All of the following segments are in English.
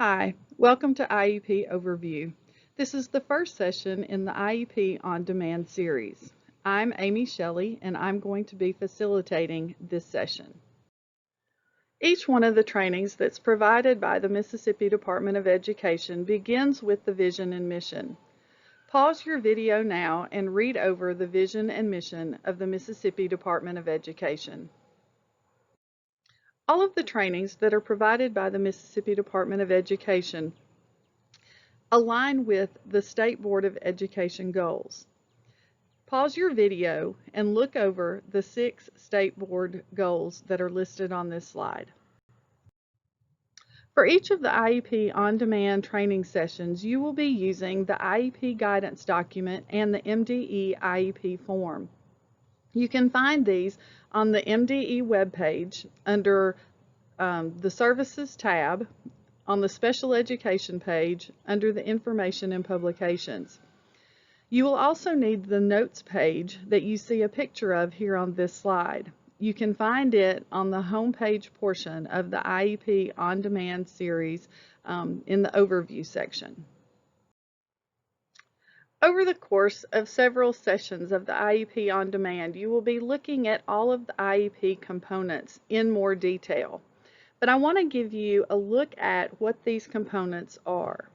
Hi, welcome to IEP Overview. This is the first session in the IEP On Demand series. I'm Amy Shelley and I'm going to be facilitating this session. Each one of the trainings that's provided by the Mississippi Department of Education begins with the vision and mission. Pause your video now and read over the vision and mission of the Mississippi Department of Education. All of the trainings that are provided by the Mississippi Department of Education align with the State Board of Education goals. Pause your video and look over the 6 State Board goals that are listed on this slide. For each of the IEP on-demand training sessions, you will be using the IEP guidance document and the MDE IEP form. You can find these on the MDE webpage under the Services tab on the Special Education page under the Information and Publications. You will also need the Notes page that you see a picture of here on this slide. You can find it on the homepage portion of the IEP On Demand series in the Overview section. Over the course of several sessions of the IEP On Demand, you will be looking at all of the IEP components in more detail. But I want to give you a look at what these components are.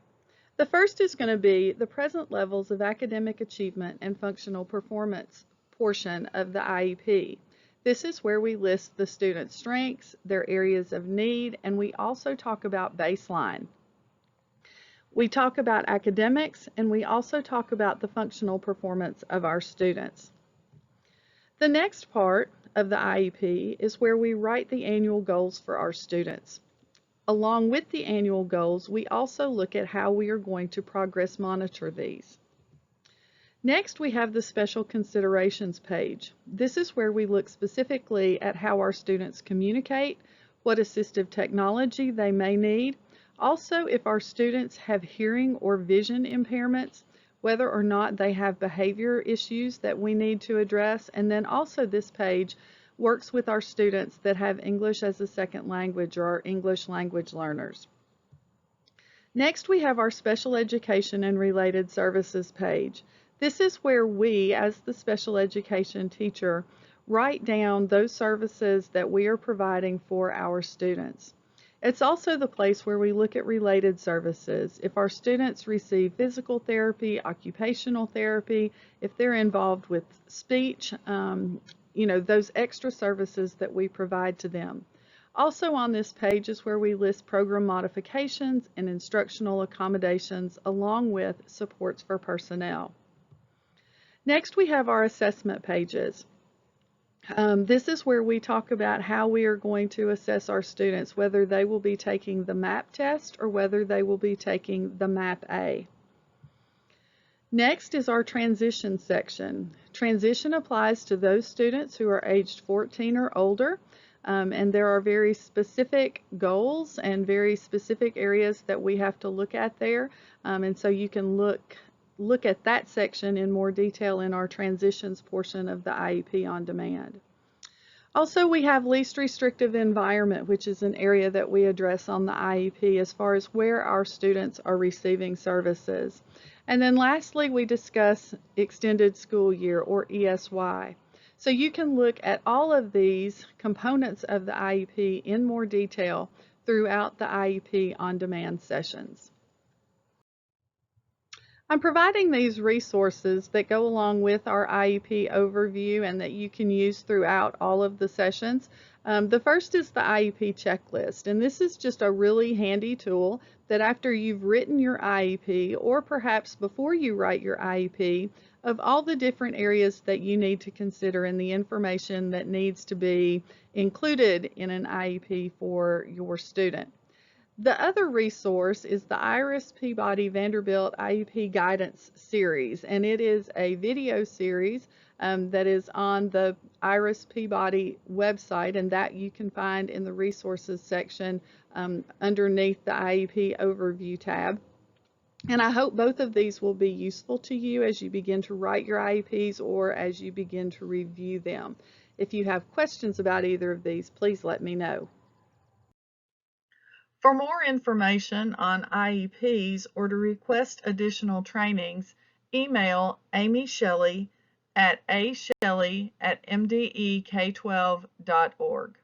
The first is going to be the present levels of academic achievement and functional performance portion of the IEP. This is where we list the students' strengths, their areas of need, and we also talk about baseline. We talk about academics, and we also talk about the functional performance of our students. The next part of the IEP is where we write the annual goals for our students. Along with the annual goals, we also look at how we are going to progress monitor these. Next, we have the special considerations page. This is where we look specifically at how our students communicate, what assistive technology they may need, also if our students have hearing or vision impairments, whether or not they have behavior issues that we need to address, and then also this page works with our students that have English as a second language or are English language learners. Next, we have our special education and related services page. This is where we, as the special education teacher, write down those services that we are providing for our students. It's also the place where we look at related services. If our students receive physical therapy, occupational therapy, if they're involved with speech, those extra services that we provide to them. Also on this page is where we list program modifications and instructional accommodations along with supports for personnel. Next, we have our assessment pages. This is where we talk about how we are going to assess our students, whether they will be taking the MAP test or whether they will be taking the MAP-A. Next is our transition section. Transition applies to those students who are aged 14 or older, and there are very specific goals and very specific areas that we have to look at there, and so you can look at that section in more detail in our transitions portion of the IEP On Demand. Also, we have least restrictive environment, which is an area that we address on the IEP as far as where our students are receiving services. And then lastly, we discuss extended school year or ESY. So you can look at all of these components of the IEP in more detail throughout the IEP On Demand sessions. I'm providing these resources that go along with our IEP overview and that you can use throughout all of the sessions. The first is the IEP checklist, and this is just a really handy tool that after you've written your IEP, or perhaps before you write your IEP, of all the different areas that you need to consider and the information that needs to be included in an IEP for your student. The other resource is the Iris Peabody Vanderbilt IEP Guidance Series, and it is a video series that is on the Iris Peabody website, and that you can find in the resources section underneath the IEP Overview tab. And I hope both of these will be useful to you as you begin to write your IEPs or as you begin to review them. If you have questions about either of these, please let me know. For more information on IEPs or to request additional trainings, email Amy Shelley at ashelley@mdek12.org.